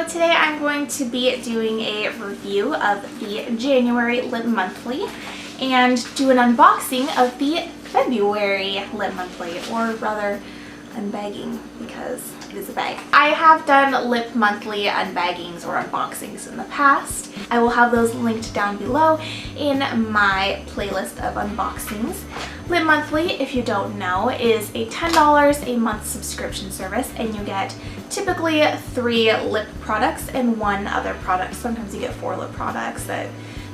today I'm going to be doing a review of the January Lip Monthly and do an unboxing of the February Lip Monthly, or rather unbagging because it is a bag. I have done Lip Monthly unbaggings or unboxings in the past. I will have those linked down below in my playlist of unboxings. Lip Monthly, if you don't know, is a $10 a month subscription service, and you get typically 3 lip products and 1 other product. Sometimes you get 4 lip products that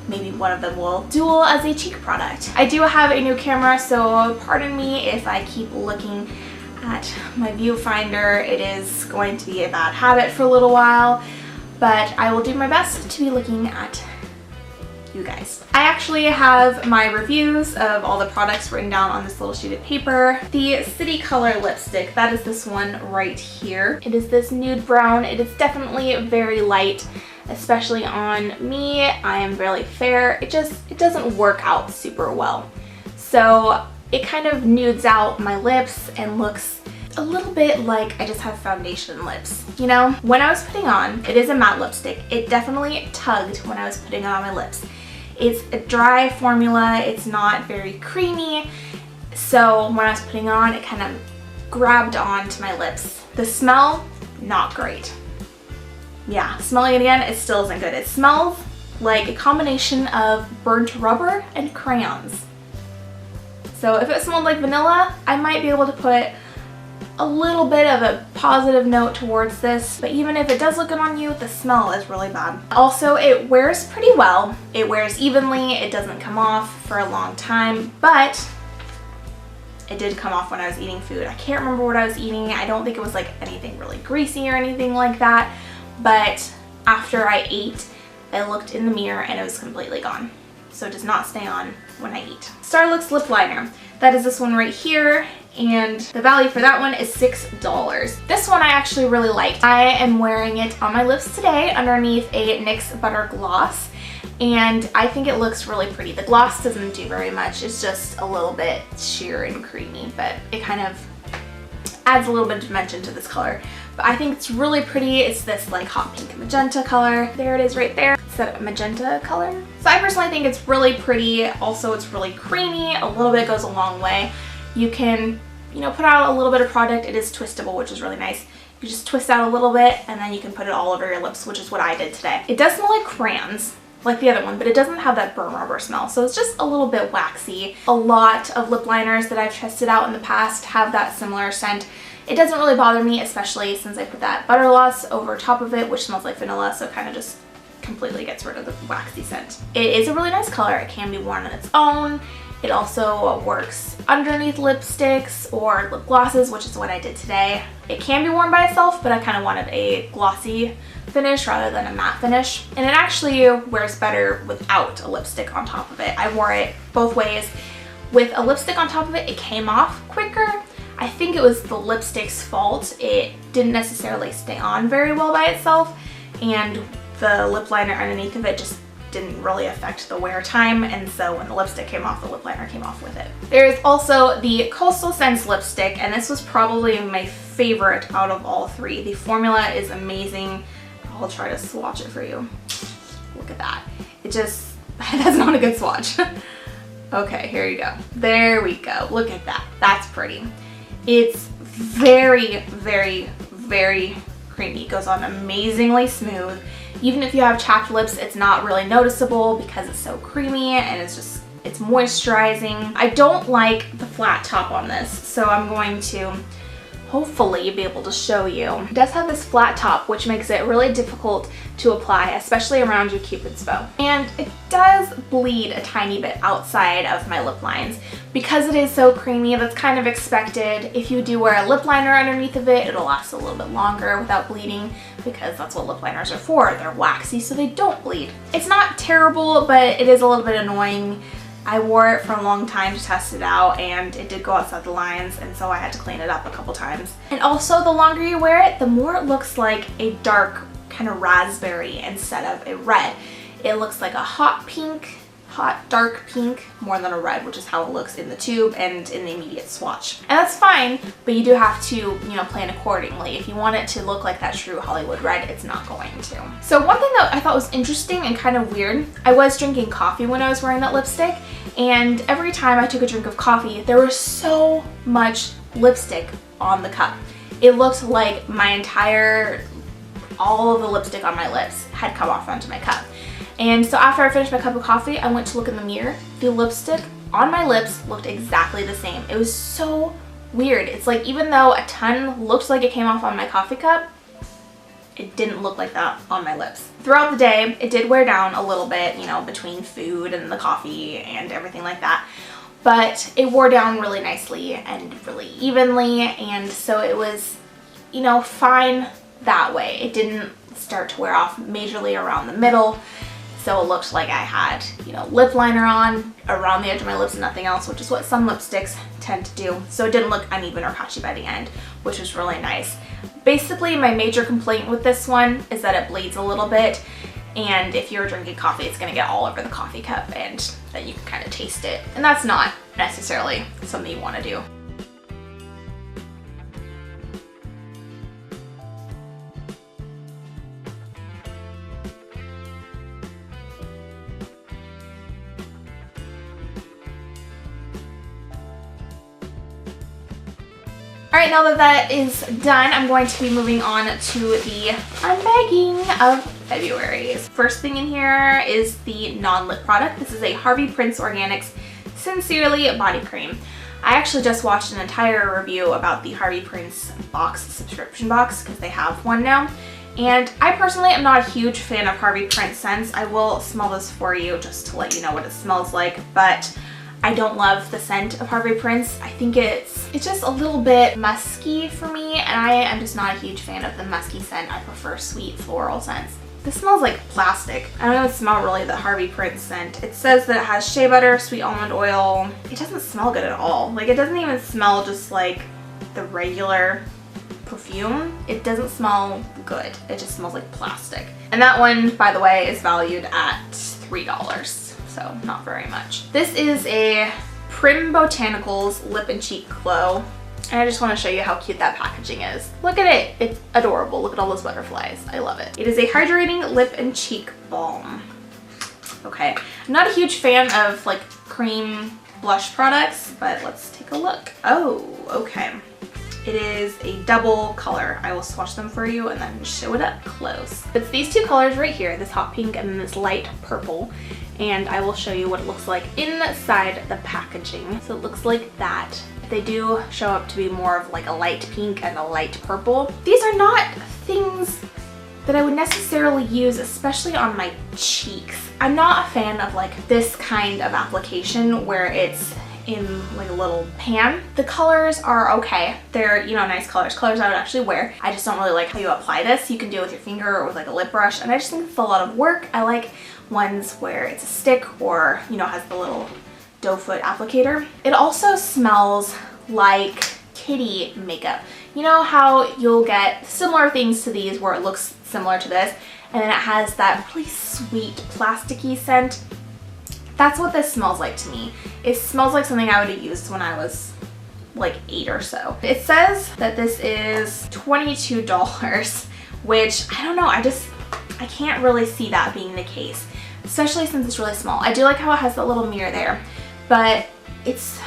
maybe one of them will dual as a cheek product. I do have a new camera, so pardon me if I keep looking at my viewfinder. It is going to be a bad habit for a little while, but I will do my best to be looking at you guys. I actually have my reviews of all the products written down on this little sheet of paper. The City Color lipstick, that is this one right here. It is this nude brown. It is definitely very light, especially on me. I am really fair. It doesn't work out super well. So it kind of nudes out my lips and looks a little bit like I just have foundation lips, you know? When I was putting on, it is a matte lipstick. It definitely tugged when I was putting it on my lips. It's a dry formula. It's not very creamy. So when I was putting it on, it kind of grabbed onto my lips. The smell, not great. Yeah, smelling it again, it still isn't good. It smells like a combination of burnt rubber and crayons. So if it smelled like vanilla, I might be able to put a little bit of a positive note towards this, but even if it does look good on you, the smell is really bad. Also, it wears pretty well. It wears evenly. It doesn't come off for a long time, but it did come off when I was eating food. I can't remember what I was eating. I don't think it was like anything really greasy or anything like that, but after I ate, I looked in the mirror and it was completely gone. So it does not stay on when I eat. Starlooks lip liner. That is this one right here, and the value for that one is $6. This one I actually really liked. I am wearing it on my lips today underneath a NYX Butter Gloss, and I think it looks really pretty. The gloss doesn't do very much. It's just a little bit sheer and creamy, but it kind of adds a little bit of dimension to this color. But I think it's really pretty. It's this like hot pink magenta color. There it is right there. It's that magenta color. So I personally think it's really pretty. Also, it's really creamy. A little bit goes a long way. You can, you know, put out a little bit of product. It is twistable, which is really nice. You just twist out a little bit and then you can put it all over your lips, which is what I did today. It does smell like crayons, like the other one, but it doesn't have that burnt rubber smell, so it's just a little bit waxy. A lot of lip liners that I've tested out in the past have that similar scent. It doesn't really bother me, especially since I put that butter gloss over top of it, which smells like vanilla, so it kind of just completely gets rid of the waxy scent. It is a really nice color. It can be worn on its own. It also works underneath lipsticks or lip glosses, which is what I did today. It can be worn by itself, but I kind of wanted a glossy finish rather than a matte finish. And it actually wears better without a lipstick on top of it. I wore it both ways. With a lipstick on top of it, it came off quicker. I think it was the lipstick's fault. It didn't necessarily stay on very well by itself, and the lip liner underneath of it just didn't really affect the wear time, and so when the lipstick came off, the lip liner came off with it. There is also the Coastal Scents lipstick, and this was probably my favorite out of all 3. The formula is amazing. I'll try to swatch it for you. Look at that. That's not a good swatch. Okay, here you go. There we go. Look at that. That's pretty. It's very, very, very creamy. It goes on amazingly smooth. Even if you have chapped lips, it's not really noticeable because it's so creamy and it's moisturizing. I don't like the flat top on this, so I'm going to hopefully be able to show you. It does have this flat top, which makes it really difficult to apply, especially around your cupid's bow. And it does bleed a tiny bit outside of my lip lines. Because it is so creamy, that's kind of expected. If you do wear a lip liner underneath of it, it'll last a little bit longer without bleeding, because that's what lip liners are for. They're waxy, so they don't bleed. It's not terrible, but it is a little bit annoying. I wore it for a long time to test it out, and it did go outside the lines, and so I had to clean it up a couple times. And also, the longer you wear it, the more it looks like a dark kind of raspberry instead of a red. It looks like a hot pink, hot dark pink more than a red, which is how it looks in the tube and in the immediate swatch. And that's fine, but you do have to, you know, plan accordingly. If you want it to look like that true Hollywood red, it's not going to. So one thing that I thought was interesting and kind of weird, I was drinking coffee when I was wearing that lipstick, and every time I took a drink of coffee, there was so much lipstick on the cup. It looked like all of the lipstick on my lips had come off onto my cup. And so after I finished my cup of coffee, I went to look in the mirror. The lipstick on my lips looked exactly the same. It was so weird. It's like, even though a ton looked like it came off on my coffee cup, it didn't look like that on my lips. Throughout the day, it did wear down a little bit, you know, between food and the coffee and everything like that. But it wore down really nicely and really evenly, and so it was, you know, fine that way. It didn't start to wear off majorly around the middle, so it looked like I had, you know, lip liner on around the edge of my lips and nothing else, which is what some lipsticks tend to do. So it didn't look uneven or patchy by the end, which was really nice. Basically, my major complaint with this one is that it bleeds a little bit, and if you're drinking coffee, it's gonna get all over the coffee cup and then you can kind of taste it. And that's not necessarily something you wanna do. Alright, now that that is done, I'm going to be moving on to the unbagging of February. First thing in here is the non-lip product. This is a Harvey Prince Organics Sincerely Body Cream. I actually just watched an entire review about the Harvey Prince box, subscription box, because they have one now. And I personally am not a huge fan of Harvey Prince scents. I will smell this for you just to let you know what it smells like, but I don't love the scent of Harvey Prince. I think it's just a little bit musky for me, and I am just not a huge fan of the musky scent. I prefer sweet floral scents. This smells like plastic. I don't even smell really the Harvey Prince scent. It says that it has shea butter, sweet almond oil. It doesn't smell good at all. Like, it doesn't even smell just like the regular perfume. It doesn't smell good. It just smells like plastic. And that one, by the way, is valued at $3. So not very much. This is a Prim Botanicals Lip and Cheek Glow. And I just want to show you how cute that packaging is. Look at it. It's adorable. Look at all those butterflies. I love it. It is a hydrating lip and cheek balm. Okay. I'm not a huge fan of like cream blush products, but let's take a look. Oh, okay. It is a double color. I will swatch them for you and then show it up close. It's these two colors right here, this hot pink and then this light purple. And I will show you what it looks like inside the packaging. So it looks like that. They do show up to be more of like a light pink and a light purple. These are not things that I would necessarily use, especially on my cheeks. I'm not a fan of like this kind of application where it's in like a little pan. The colors are okay. They're, you know, nice colors. Colors I would actually wear. I just don't really like how you apply this. You can do it with your finger or with like a lip brush, and I just think it's a lot of work. I like ones where it's a stick or, you know, has the little doe foot applicator. It also smells like kitty makeup. You know how you'll get similar things to these where it looks similar to this, and then it has that really sweet plasticky scent? That's what this smells like to me. It smells like something I would have used when I was like 8 or so. It says that this is $22, which I don't know, I can't really see that being the case, especially since it's really small. I do like how it has that little mirror there, but it's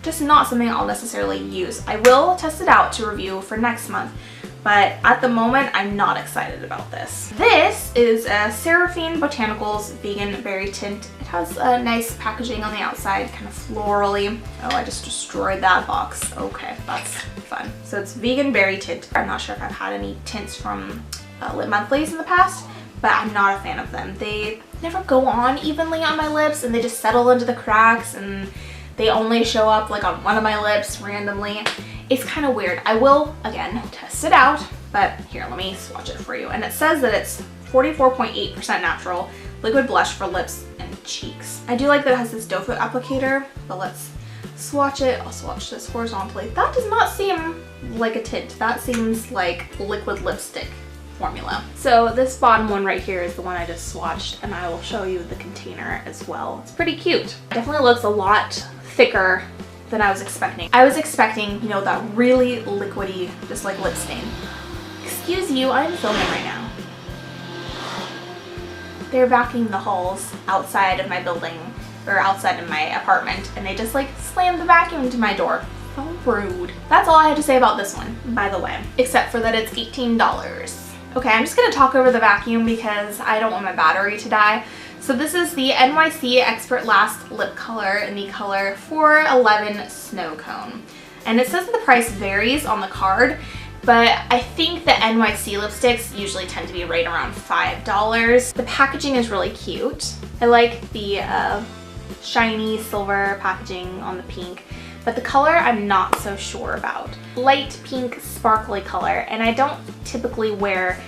just not something I'll necessarily use. I will test it out to review for next month, but at the moment I'm not excited about this. This is a Seraphine Botanicals Vegan Berry Tint. It has a nice packaging on the outside, kind of florally. Oh, I just destroyed that box. Okay, that's fun. So it's Vegan Berry Tint. I'm not sure if I've had any tints from Lip Monthlies in the past, but I'm not a fan of them. They never go on evenly on my lips, and they just settle into the cracks, and they only show up like on one of my lips randomly. It's kind of weird. I will, again, test it out, but here, let me swatch it for you. And it says that it's 44.8% natural liquid blush for lips and cheeks. I do like that it has this doe foot applicator, but let's swatch it. I'll swatch this horizontally. That does not seem like a tint. That seems like liquid lipstick formula. So this bottom one right here is the one I just swatched, and I will show you the container as well. It's pretty cute. Definitely looks a lot thicker than I was expecting. I was expecting, you know, that really liquidy, just like lip stain. Excuse you, I'm filming right now. They're vacuuming the halls outside of my building, or outside of my apartment, and they just like slammed the vacuum into my door. So rude. That's all I have to say about this one, by the way, except for that it's $18. Okay, I'm just gonna talk over the vacuum because I don't want my battery to die. So this is the NYC Expert Last Lip Color in the color 411 Snow Cone. And it says that the price varies on the card, but I think the NYC lipsticks usually tend to be right around $5. The packaging is really cute. I like the shiny silver packaging on the pink, but the color I'm not so sure about. Light pink sparkly color, and I don't typically wear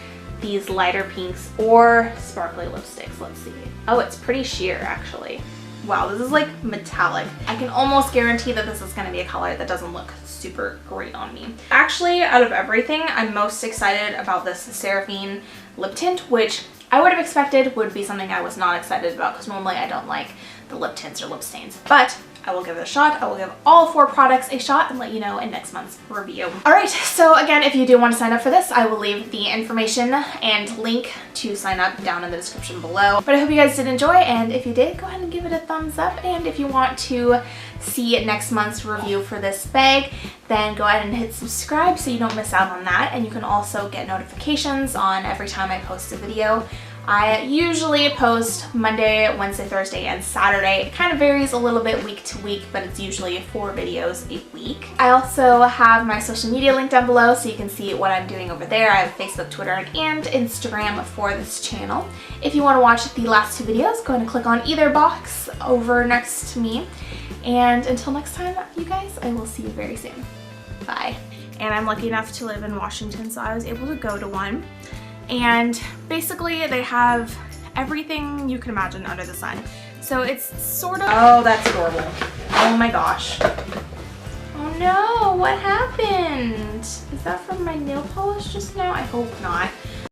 these lighter pinks or sparkly lipsticks. Let's see. Oh, it's pretty sheer actually. Wow, this is like metallic. I can almost guarantee that this is gonna be a color that doesn't look super great on me. Actually, out of everything, I'm most excited about this Seraphine lip tint, which I would have expected would be something I was not excited about because normally I don't like the lip tints or lip stains, but I will give it a shot. I will give all 4 products a shot and let you know in next month's review. All right, so again, if you do want to sign up for this, I will leave the information and link to sign up down in the description below. But I hope you guys did enjoy, and if you did, go ahead and give it a thumbs up. And if you want to see next month's review for this bag, then go ahead and hit subscribe so you don't miss out on that. And you can also get notifications on every time I post a video. I usually post Monday, Wednesday, Thursday, and Saturday. It kind of varies a little bit week to week, but it's usually 4 videos a week. I also have my social media link down below so you can see what I'm doing over there. I have Facebook, Twitter, and Instagram for this channel. If you want to watch the last 2 videos, go ahead and click on either box over next to me. And until next time, you guys, I will see you very soon. Bye. And I'm lucky enough to live in Washington, so I was able to go to one. And basically they have everything you can imagine under the sun. So it's sort of— oh, that's adorable. Oh my gosh. Oh no, what happened? Is that from my nail polish just now? I hope not.